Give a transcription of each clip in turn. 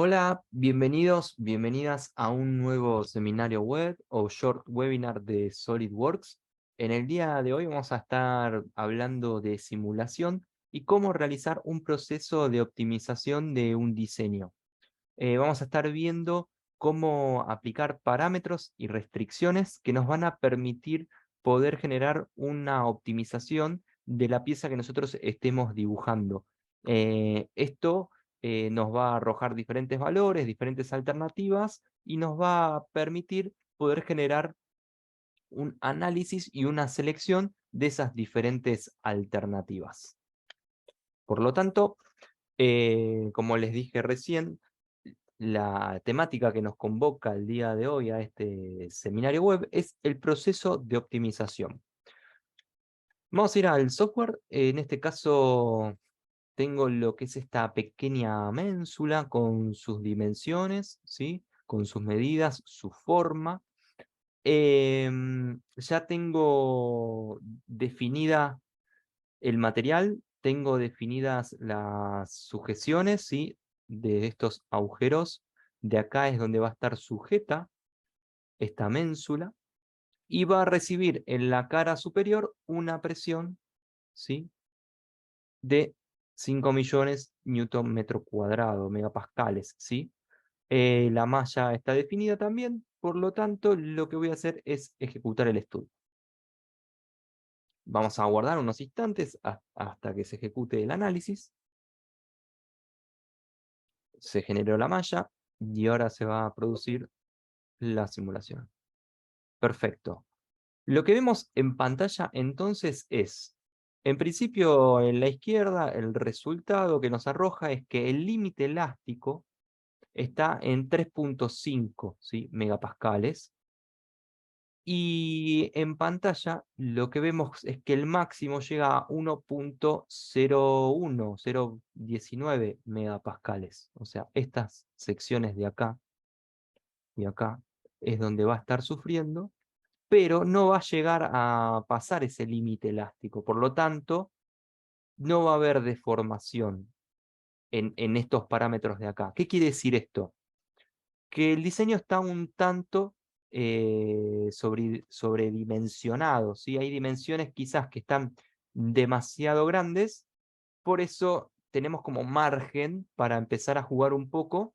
Hola, bienvenidos, bienvenidas a un nuevo seminario web o short webinar de SolidWorks. En el día de hoy vamos a estar hablando de simulación y cómo realizar un proceso de optimización de un diseño. Vamos a estar viendo cómo aplicar parámetros y restricciones que nos van a permitir poder generar una optimización de la pieza que nosotros estemos dibujando. Esto nos va a arrojar diferentes valores, diferentes alternativas y nos va a permitir poder generar un análisis y una selección de esas diferentes alternativas. Por lo tanto, como les dije recién, la temática que nos convoca el día de hoy a este seminario web es el proceso de optimización. Vamos a ir al software. En este caso tengo lo que es esta pequeña ménsula con sus dimensiones, ¿sí? Con sus medidas, su forma. Ya tengo definida el material, tengo definidas las sujeciones, ¿sí? De estos agujeros. De acá es donde va a estar sujeta esta ménsula y va a recibir en la cara superior una presión, ¿sí? De 5 millones newton metro cuadrado, megapascales, ¿sí? La malla está definida también, por lo tanto, lo que voy a hacer es ejecutar el estudio. Vamos a aguardar unos instantes hasta que se ejecute el análisis. Se generó la malla y ahora se va a producir la simulación. Perfecto. Lo que vemos en pantalla entonces es, en principio en la izquierda, el resultado que nos arroja es que el límite elástico está en 3.5, ¿sí? Megapascales. Y en pantalla lo que vemos es que el máximo llega a 1.01, 0.19 megapascales. O sea, estas secciones de acá y acá es donde va a estar sufriendo, pero no va a llegar a pasar ese límite elástico. Por lo tanto, no va a haber deformación en estos parámetros de acá. ¿Qué quiere decir esto? Que el diseño está un tanto sobredimensionado, ¿sí? Hay dimensiones quizás que están demasiado grandes, por eso tenemos como margen para empezar a jugar un poco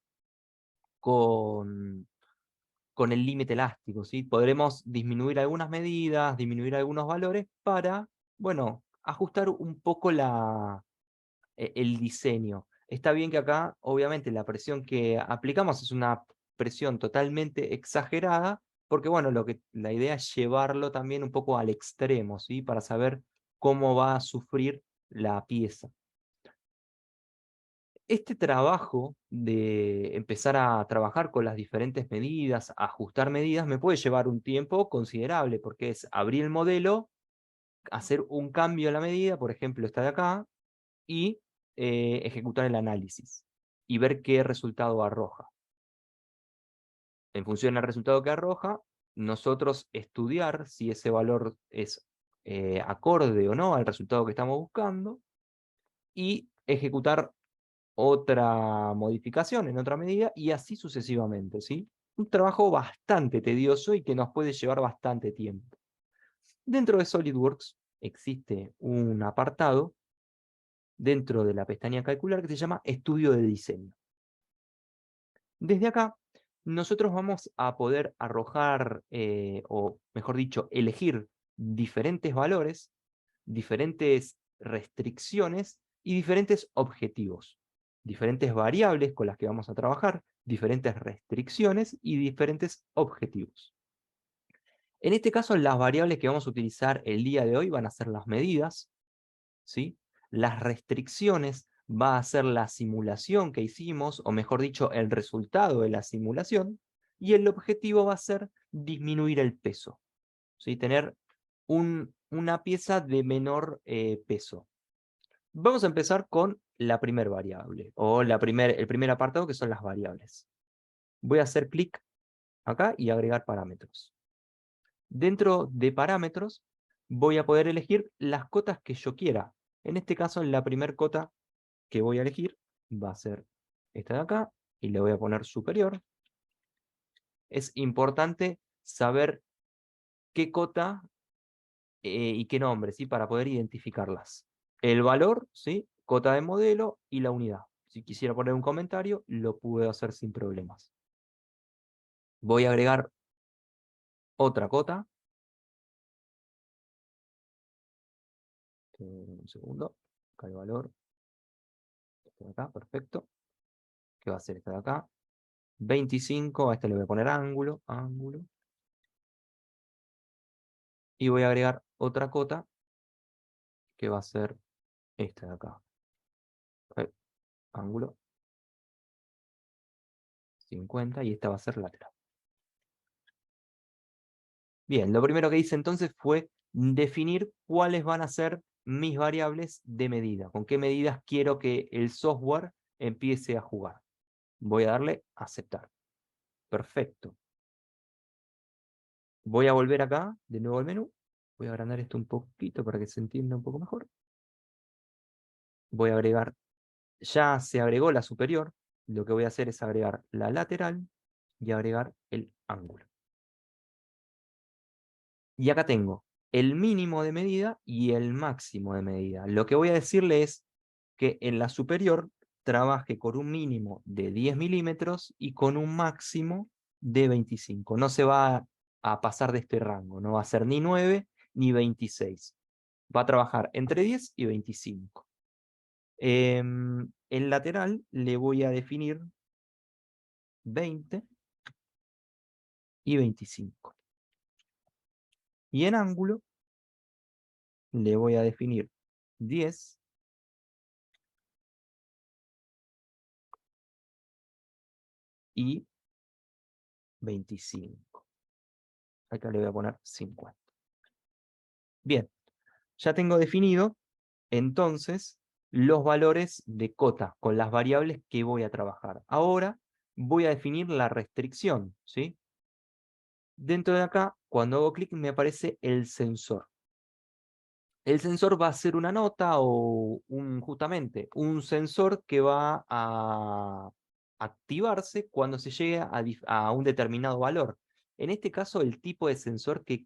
con, con el límite elástico, ¿sí? Podremos disminuir algunas medidas, disminuir algunos valores para, bueno, ajustar un poco el diseño. Está bien que acá, obviamente, la presión que aplicamos es una presión totalmente exagerada, porque bueno, la idea es llevarlo también un poco al extremo, ¿sí? Para saber cómo va a sufrir la pieza. Este trabajo de empezar a trabajar con las diferentes medidas, ajustar medidas, me puede llevar un tiempo considerable, porque es abrir el modelo, hacer un cambio en la medida, por ejemplo, esta de acá, y ejecutar el análisis y ver qué resultado arroja. En función del resultado que arroja, nosotros estudiar si ese valor es acorde o no al resultado que estamos buscando y ejecutar otra modificación en otra medida y así sucesivamente, ¿sí? Un trabajo bastante tedioso y que nos puede llevar bastante tiempo. Dentro de SolidWorks existe un apartado dentro de la pestaña calcular que se llama estudio de diseño. Desde acá, nosotros vamos a poder arrojar, o mejor dicho, elegir diferentes valores, diferentes restricciones y diferentes objetivos, diferentes variables con las que vamos a trabajar, diferentes restricciones y diferentes objetivos. En este caso, las variables que vamos a utilizar el día de hoy van a ser las medidas, ¿sí? Las restricciones va a ser la simulación que hicimos, o mejor dicho, el resultado de la simulación, y el objetivo va a ser disminuir el peso, ¿sí? Tener una pieza de menor peso. Vamos a empezar con la primera variable, o el primer apartado que son las variables. Voy a hacer clic acá y agregar parámetros. Dentro de parámetros voy a poder elegir las cotas que yo quiera. En este caso, la primera cota que voy a elegir va a ser esta de acá, y le voy a poner superior. Es importante saber qué cota y qué nombre, ¿sí? Para poder identificarlas. El valor, ¿sí? Cota de modelo y la unidad. Si quisiera poner un comentario, lo puedo hacer sin problemas. Voy a agregar otra cota. Un segundo. Acá el valor. Este de acá, perfecto. ¿Qué va a ser esta de acá? 25. A este le voy a poner ángulo. Ángulo. Y voy a agregar otra cota que va a ser esta de acá. Ángulo 50 y esta va a ser lateral. Bien, lo primero que hice entonces fue definir cuáles van a ser mis variables de medida, con qué medidas quiero que el software empiece a jugar. Voy a darle a aceptar. Perfecto. Voy a volver acá, de nuevo al menú. Voy a agrandar esto un poquito para que se entienda un poco mejor. Voy a agregar, ya se agregó la superior. Lo que voy a hacer es agregar la lateral y agregar el ángulo. Y acá tengo el mínimo de medida y el máximo de medida. Lo que voy a decirle es que en la superior trabaje con un mínimo de 10 milímetros y con un máximo de 25. No se va a pasar de este rango, no va a ser ni 9 ni 26. Va a trabajar entre 10 y 25. El lateral le voy a definir 20 y 25. Y en ángulo le voy a definir 10 y 25. Acá le voy a poner 50. Bien, ya tengo definido entonces los valores de cota con las variables que voy a trabajar. Ahora voy a definir la restricción, ¿sí? Dentro de acá, cuando hago clic, me aparece el sensor. El sensor va a ser una nota o justamente un sensor que va a activarse cuando se llegue a un determinado valor. En este caso, el tipo de sensor que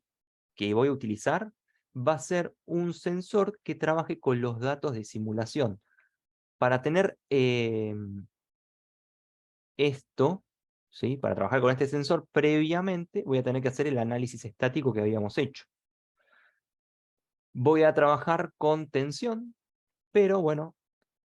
voy a utilizar va a ser un sensor que trabaje con los datos de simulación. Para tener esto, ¿sí? Para trabajar con este sensor, previamente voy a tener que hacer el análisis estático que habíamos hecho. Voy a trabajar con tensión, pero bueno,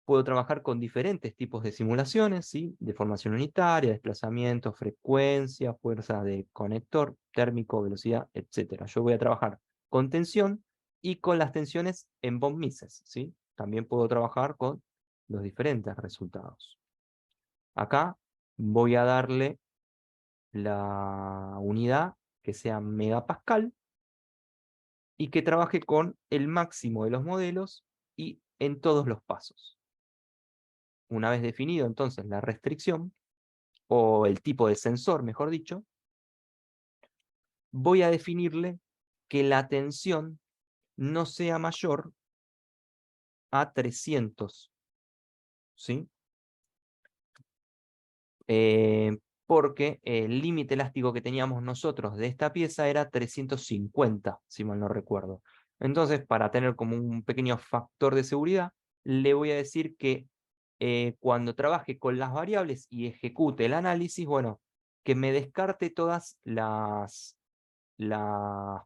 puedo trabajar con diferentes tipos de simulaciones, ¿sí? De formación unitaria, desplazamiento, frecuencia, fuerza de conector, térmico, velocidad, etc. Yo voy a trabajar con tensión y con las tensiones en von Mises, ¿sí? También puedo trabajar con los diferentes resultados. Acá voy a darle la unidad que sea megapascal y que trabaje con el máximo de los modelos y en todos los pasos. Una vez definido entonces la restricción, o el tipo de sensor, mejor dicho, voy a definirle que la tensión no sea mayor a 300, ¿sí? Porque el límite elástico que teníamos nosotros de esta pieza era 350, si mal no recuerdo. Entonces, para tener como un pequeño factor de seguridad, le voy a decir que cuando trabaje con las variables y ejecute el análisis, bueno, que me descarte todas las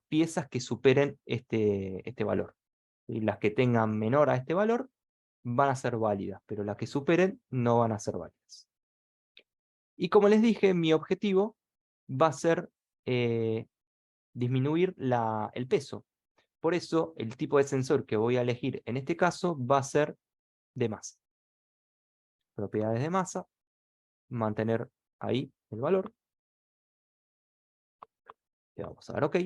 piezas que superen este valor. Y las que tengan menor a este valor van a ser válidas, pero las que superen no van a ser válidas. Y como les dije, mi objetivo va a ser disminuir el peso. Por eso, el tipo de sensor que voy a elegir en este caso va a ser de masa. Propiedades de masa, mantener ahí el valor. Le vamos a dar OK.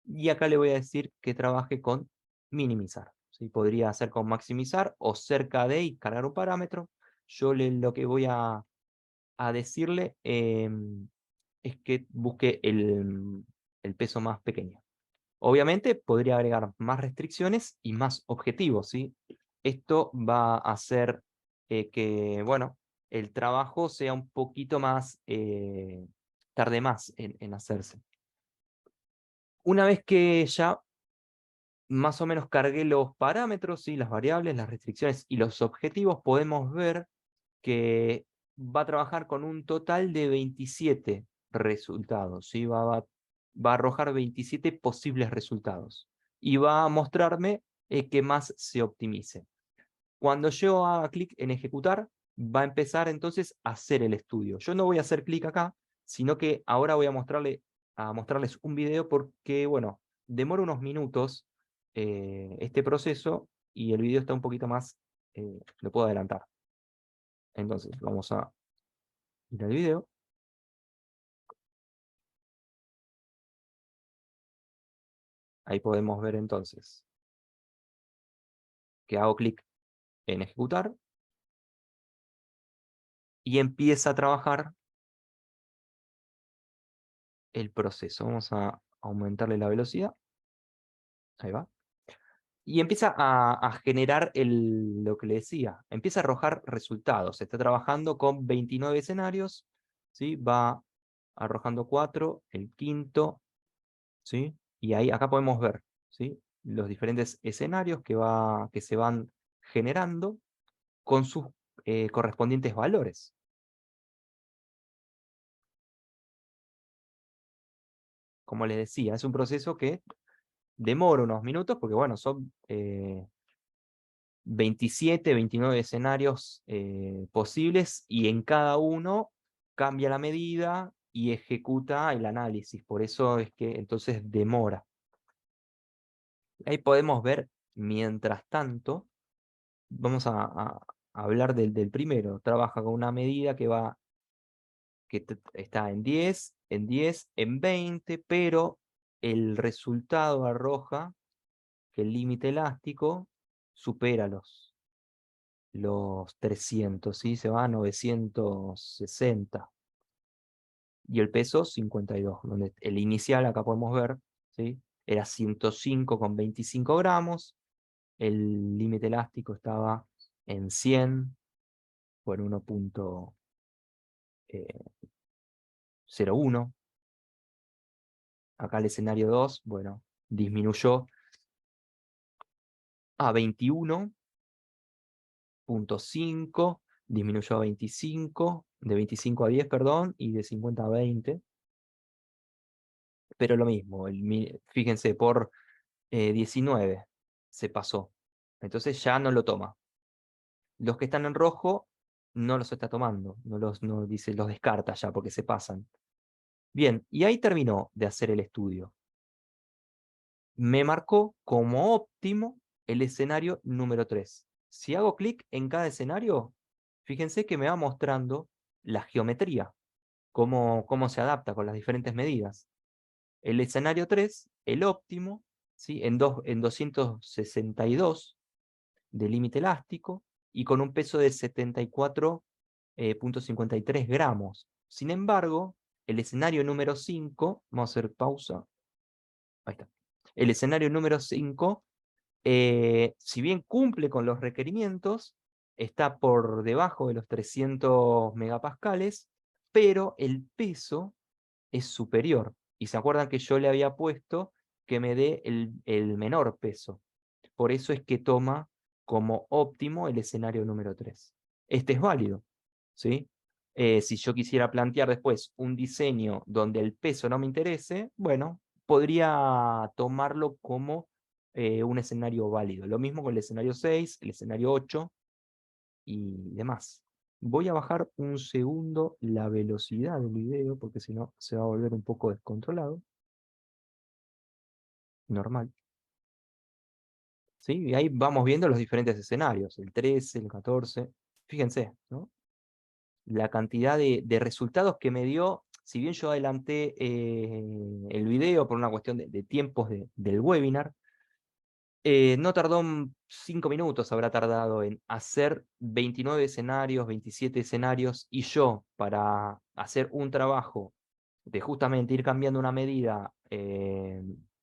Y acá le voy a decir que trabaje con minimizar. ¿Sí? Podría hacer con maximizar o cerca de y cargar un parámetro. Yo lo que voy a decirle es que busque el peso más pequeño. Obviamente podría agregar más restricciones y más objetivos, ¿sí? Esto va a hacer que, bueno, el trabajo sea un poquito más, tarde más en hacerse. Una vez que ya más o menos cargué los parámetros, ¿sí? Las variables, las restricciones y los objetivos, podemos ver que va a trabajar con un total de 27 resultados, ¿sí? Va a arrojar 27 posibles resultados y va a mostrarme que más se optimice. Cuando yo haga clic en ejecutar, va a empezar entonces a hacer el estudio. Yo no voy a hacer clic acá, sino que ahora voy a mostrarles un video porque, bueno, demora unos minutos este proceso y el video está un poquito más, lo puedo adelantar. Entonces, vamos a ir al video. Ahí podemos ver entonces que hago clic en ejecutar y empieza a trabajar el proceso. Vamos a aumentarle la velocidad. Ahí va. Y empieza a generar lo que le decía, empieza a arrojar resultados. Está trabajando con 29 escenarios, ¿sí? Va arrojando 4, el quinto, ¿sí? Y ahí acá podemos ver, ¿sí? Los diferentes escenarios que se van generando con sus correspondientes valores. Como les decía, es un proceso que demora unos minutos porque, bueno, son 27, 29 escenarios posibles y en cada uno cambia la medida y ejecuta el análisis. Por eso es que entonces demora. Ahí podemos ver, mientras tanto, vamos a hablar del primero. Trabaja con una medida que está en 10, en 20, pero el resultado arroja que el límite elástico supera los 300, ¿sí? Se va a 960. Y el peso 52, donde el inicial, acá podemos ver, ¿sí? Era 105,25 gramos, el límite elástico estaba en 100 por 1,01. Acá el escenario 2, bueno, disminuyó a 21,5, disminuyó a 25, de 25 a 10, perdón, y de 50 a 20. Pero lo mismo, fíjense, por 19 se pasó. Entonces ya no lo toma. Los que están en rojo no los está tomando, no dice, los descarta ya porque se pasan. Bien, y ahí terminó de hacer el estudio. Me marcó como óptimo el escenario número 3. Si hago clic en cada escenario, fíjense que me va mostrando la geometría, cómo se adapta con las diferentes medidas. El escenario 3, el óptimo, ¿sí? En 262 de límite elástico y con un peso de 74,53 gramos. Sin embargo, el escenario número 5, vamos a hacer pausa. Ahí está. El escenario número 5, si bien cumple con los requerimientos, está por debajo de los 300 megapascales, pero el peso es superior. Y se acuerdan que yo le había puesto que me dé el menor peso. Por eso es que toma como óptimo el escenario número 3. Este es válido, ¿sí? Si yo quisiera plantear después un diseño donde el peso no me interese, bueno, podría tomarlo como un escenario válido. Lo mismo con el escenario 6, el escenario 8 y demás. Voy a bajar un segundo la velocidad del video porque si no se va a volver un poco descontrolado. Normal. ¿Sí? Y ahí vamos viendo los diferentes escenarios, el 13, el 14. Fíjense, ¿no? La cantidad de resultados que me dio, si bien yo adelanté el video por una cuestión de tiempos del webinar, no tardó 5 minutos, habrá tardado en hacer 29 escenarios, 27 escenarios, y yo para hacer un trabajo de justamente ir cambiando una medida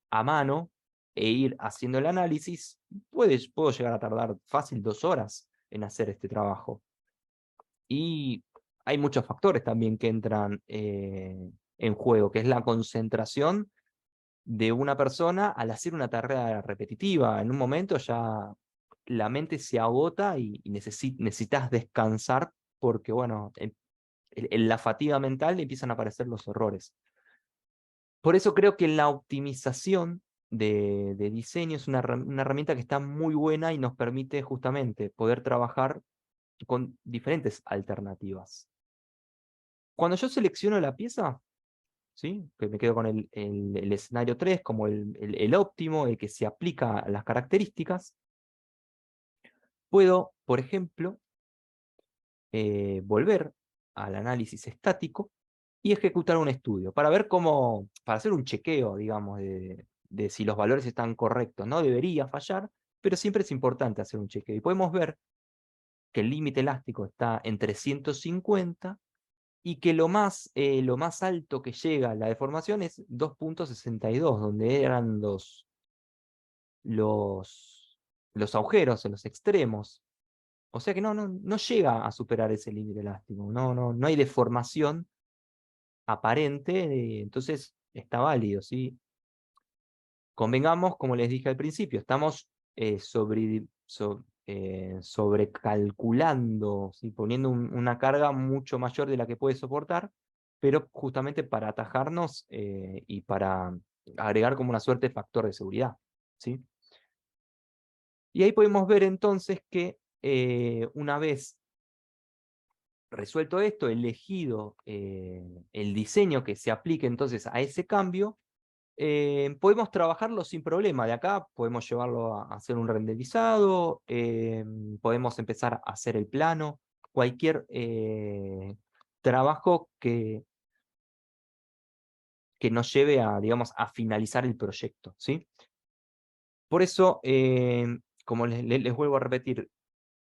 a mano e ir haciendo el análisis, puedo llegar a tardar fácil 2 horas en hacer este trabajo. Y hay muchos factores también que entran en juego, que es la concentración de una persona al hacer una tarea repetitiva. En un momento ya la mente se agota y necesitas descansar porque, bueno, en la fatiga mental empiezan a aparecer los errores. Por eso creo que la optimización de diseño es una herramienta que está muy buena y nos permite justamente poder trabajar con diferentes alternativas. Cuando yo selecciono la pieza, ¿sí? Que me quedo con el escenario 3 como el óptimo, el que se aplica a las características, puedo, por ejemplo, volver al análisis estático y ejecutar un estudio para ver cómo, para hacer un chequeo, digamos, de si los valores están correctos. No debería fallar, pero siempre es importante hacer un chequeo. Y podemos ver que el límite elástico está en 350 y que lo más alto que llega la deformación es 2,62, donde eran los, los agujeros en los extremos. O sea que no llega a superar ese límite elástico, no hay deformación aparente, entonces está válido, ¿sí? Convengamos, como les dije al principio, estamos sobrecalculando, ¿sí? Poniendo una carga mucho mayor de la que puede soportar, pero justamente para atajarnos y para agregar como una suerte de factor de seguridad, ¿sí? Y ahí podemos ver entonces que una vez resuelto esto, elegido el diseño que se aplique entonces a ese cambio, podemos trabajarlo sin problema. De acá podemos llevarlo a hacer un renderizado, podemos empezar a hacer el plano, cualquier trabajo que nos lleve a, digamos, a finalizar el proyecto, ¿sí? Por eso, como les vuelvo a repetir,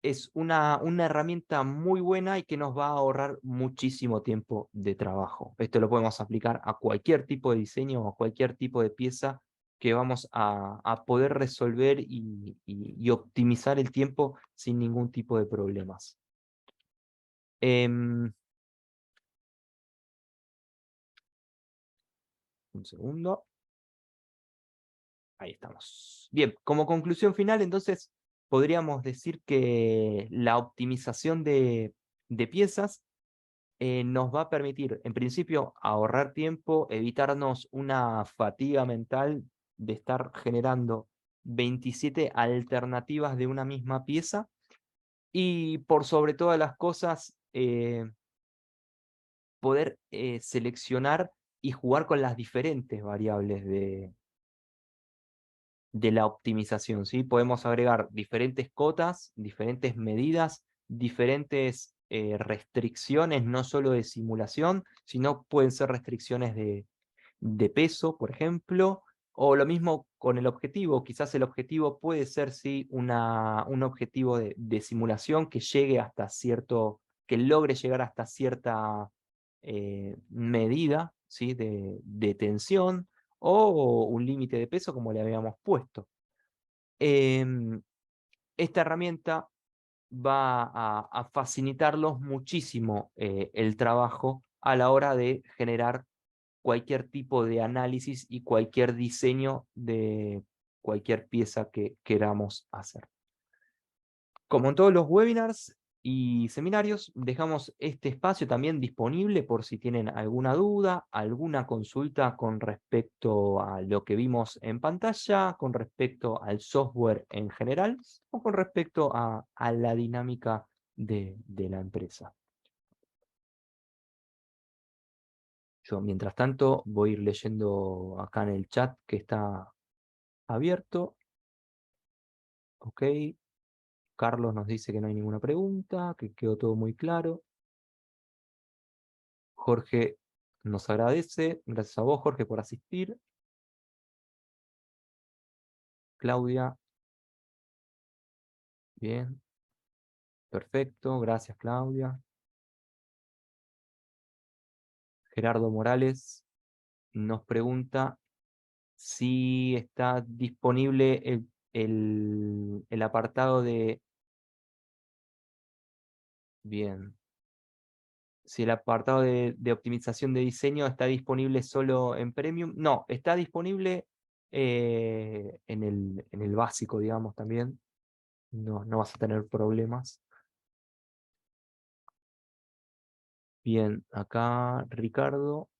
es una herramienta muy buena y que nos va a ahorrar muchísimo tiempo de trabajo. Esto lo podemos aplicar a cualquier tipo de diseño o a cualquier tipo de pieza que vamos a poder resolver y optimizar el tiempo sin ningún tipo de problemas. Un segundo. Ahí estamos. Bien, como conclusión final, entonces, podríamos decir que la optimización de piezas nos va a permitir, en principio, ahorrar tiempo, evitarnos una fatiga mental de estar generando 27 alternativas de una misma pieza y por sobre todas las cosas, poder seleccionar y jugar con las diferentes variables de la optimización, ¿sí? Podemos agregar diferentes cotas, diferentes medidas, diferentes restricciones, no solo de simulación, sino pueden ser restricciones de peso, por ejemplo, o lo mismo con el objetivo. Quizás el objetivo puede ser, sí, un objetivo de simulación que llegue hasta cierto, que logre llegar hasta cierta medida, ¿sí? de tensión, o un límite de peso como le habíamos puesto. Esta herramienta va a facilitarlos muchísimo el trabajo a la hora de generar cualquier tipo de análisis y cualquier diseño de cualquier pieza que queramos hacer. Como en todos los webinars y seminarios, dejamos este espacio también disponible por si tienen alguna duda, alguna consulta con respecto a lo que vimos en pantalla, con respecto al software en general o con respecto a la dinámica de la empresa. Yo, mientras tanto, voy a ir leyendo acá en el chat que está abierto. Ok. Carlos nos dice que no hay ninguna pregunta, que quedó todo muy claro. Jorge nos agradece. Gracias a vos, Jorge, por asistir. Claudia. Bien. Perfecto. Gracias, Claudia. Gerardo Morales nos pregunta si está disponible el apartado de... Bien. si el apartado de optimización de diseño está disponible solo en Premium. No, está disponible en el básico, digamos, también. No, no vas a tener problemas. Bien, acá Ricardo.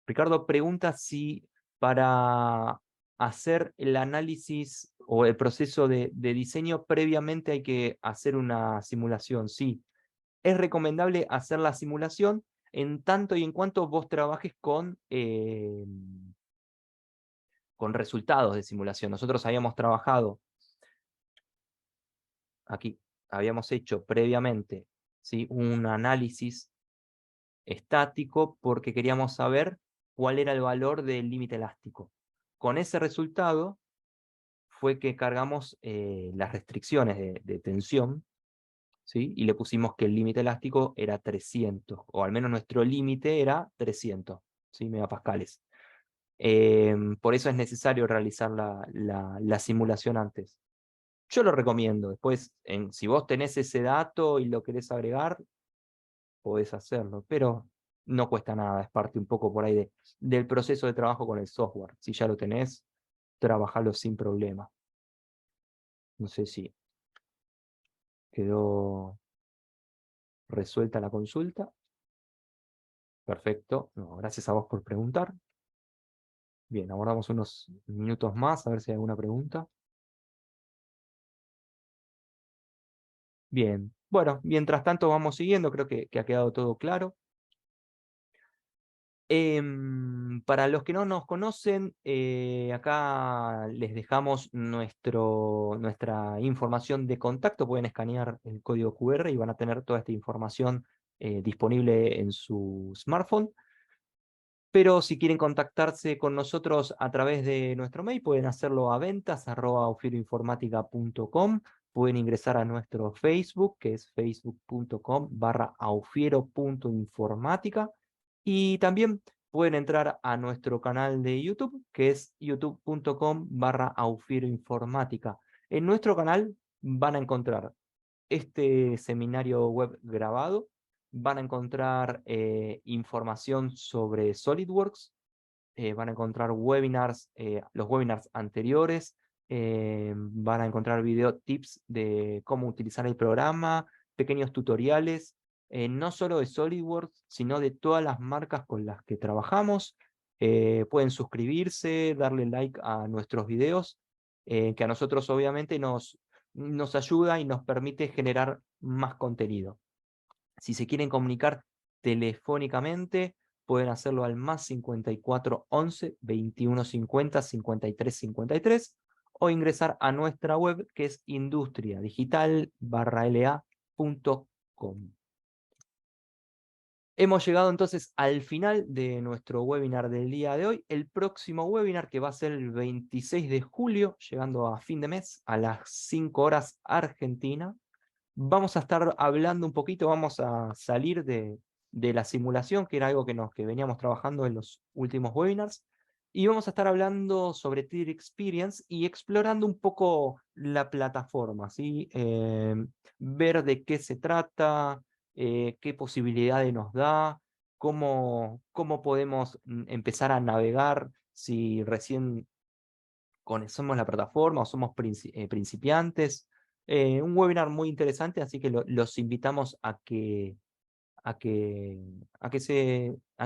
Ricardo pregunta si para hacer el análisis o el proceso de diseño previamente hay que hacer una simulación. Sí, es recomendable hacer la simulación en tanto y en cuanto vos trabajes con resultados de simulación. Nosotros habíamos trabajado aquí, habíamos hecho previamente, ¿sí?, un análisis estático porque queríamos saber cuál era el valor del límite elástico. Con ese resultado fue que cargamos las restricciones de tensión, ¿sí?, y le pusimos que el límite elástico era 300, o al menos nuestro límite era 300, ¿sí?, megapascales. Por eso es necesario realizar la simulación antes. Yo lo recomiendo. Después, si vos tenés ese dato y lo querés agregar, podés hacerlo, pero no cuesta nada, es parte un poco por ahí del proceso de trabajo con el software. Si ya lo tenés, trabajalo sin problema. No sé si quedó resuelta la consulta. Perfecto. No, gracias a vos por preguntar. Bien, aguardamos unos minutos más a ver si hay alguna pregunta. Bien, bueno, mientras tanto vamos siguiendo, creo que ha quedado todo claro. Para los que no nos conocen, acá les dejamos nuestra información de contacto. Pueden escanear el código QR y van a tener toda esta información disponible en su smartphone. Pero si quieren contactarse con nosotros a través de nuestro mail, pueden hacerlo a ventas@aufieroinformatica.com. Pueden ingresar a nuestro Facebook, que es facebook.com/aufiero.informática. Y también pueden entrar a nuestro canal de YouTube, que es youtube.com/aufieroinformática. En nuestro canal van a encontrar este seminario web grabado, van a encontrar información sobre SolidWorks, van a encontrar webinars, los webinars anteriores, van a encontrar video tips de cómo utilizar el programa, pequeños tutoriales, no solo de SolidWorks, sino de todas las marcas con las que trabajamos. Pueden suscribirse, darle like a nuestros videos, que a nosotros obviamente nos ayuda y nos permite generar más contenido. Si se quieren comunicar telefónicamente, pueden hacerlo al +54 11 21 50 53 53 o ingresar a nuestra web, que es industriadigital.la.com. Hemos llegado entonces al final de nuestro webinar del día de hoy. El próximo webinar, que va a ser el 26 de julio, llegando a fin de mes, a las 5 horas Argentina, vamos a estar hablando un poquito, vamos a salir de la simulación, que era algo que veníamos trabajando en los últimos webinars, y vamos a estar hablando sobre Theater Experience y explorando un poco la plataforma, ¿sí? Ver de qué se trata, qué posibilidades nos da, cómo podemos empezar a navegar si recién conocemos la plataforma o somos principiantes. Un webinar muy interesante, así que los invitamos a que, a que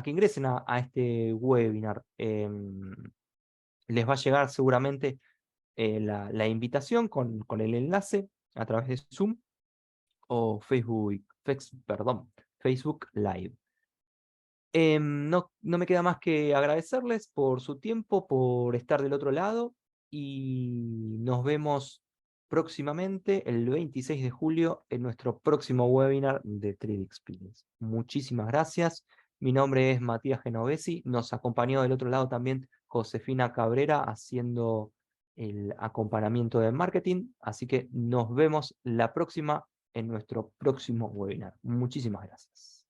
ingresen a este webinar. Les va a llegar seguramente la invitación con el enlace a través de Zoom o Facebook Live. No me queda más que agradecerles por su tiempo, por estar del otro lado, y nos vemos próximamente el 26 de julio en nuestro próximo webinar de 3D Experience. Muchísimas gracias. Mi nombre es Matías Genovesi. Nos acompañó del otro lado también Josefina Cabrera haciendo el acompañamiento de marketing. Así que nos vemos la próxima en nuestro próximo webinar. Muchísimas gracias.